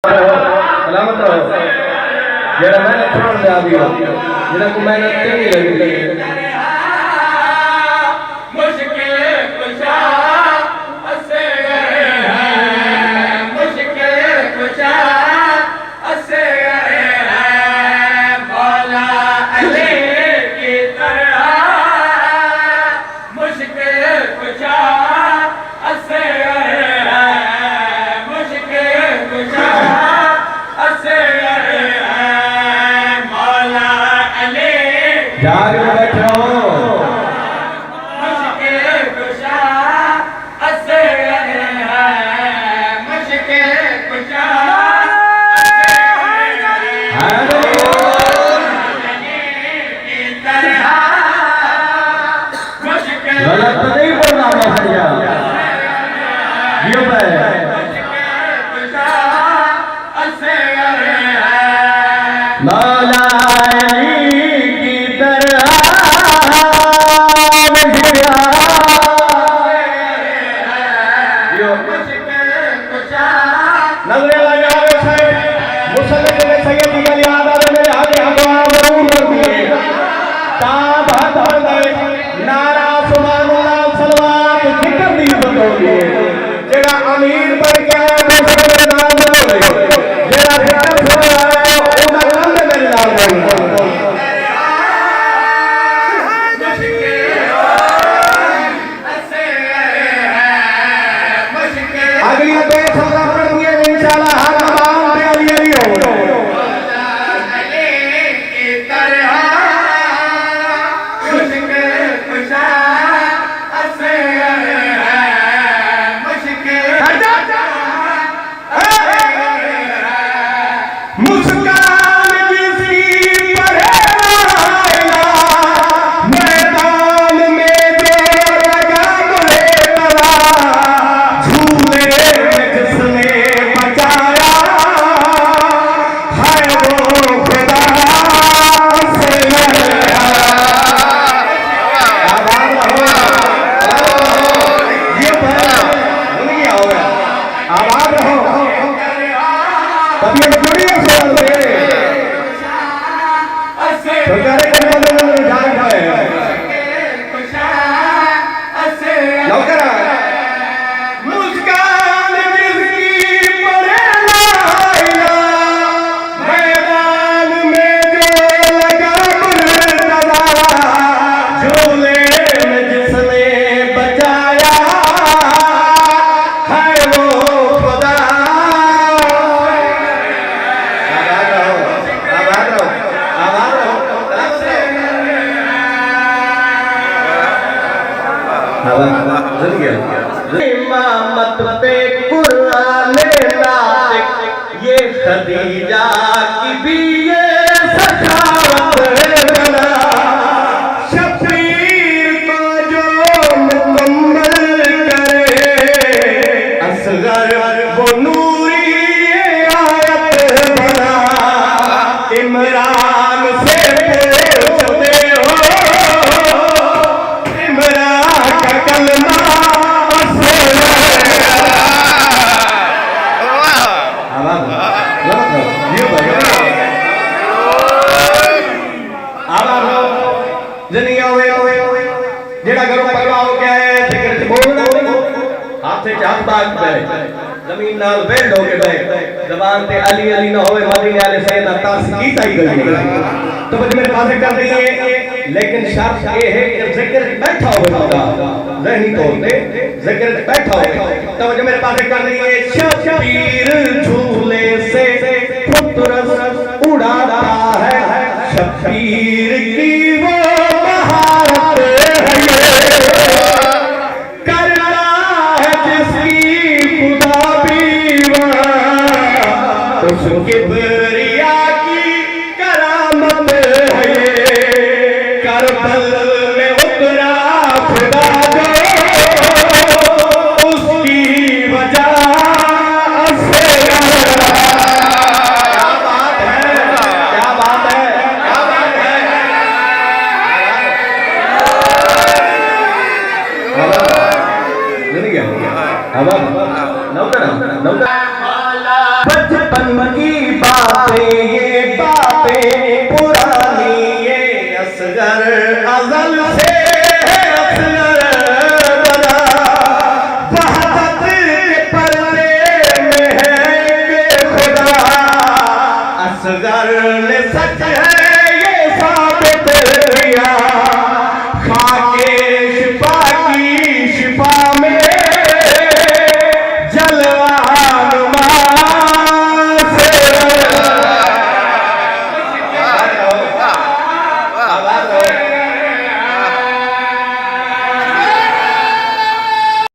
सलामत रहो जेड़ा मैंने छोड़ दिया दिया जेड़ा को मेहनत चंगी लगी मुश्किल कुशा असे मुश्किल कुशा असे मौला अली की तरह मुश्किल कुशा असे जाग बैठो मुश्किल कुशा असे मुश्किल कुशा गलत नहीं बोलना भैया मौला अमीर बन गया अगली इंशाल्लाह इमामत पे कुरान नातिक ये खदीजा की भी ये सखावत है शबीर को जो मुकम्मल करे असगर वो नूरी आयत बना इमरान से पूछते हो इमरान का कलमा जमीन नाल बेल्ड हो गए जबान पे अली अली ना होवे मदीने वाले सैयद तास की ताई गई तो बस मेरे पास कर रही है लेकिन शर्त ये है कि जिक्र बैठा होवे होगा ज़हनी तौर पे जिक्र बैठा होवे तो जो मेरे पास कर रही है शबीर झूले से फुतरस उड़ाता है शबीर की वो महारत है किबरिया की करामत है करबला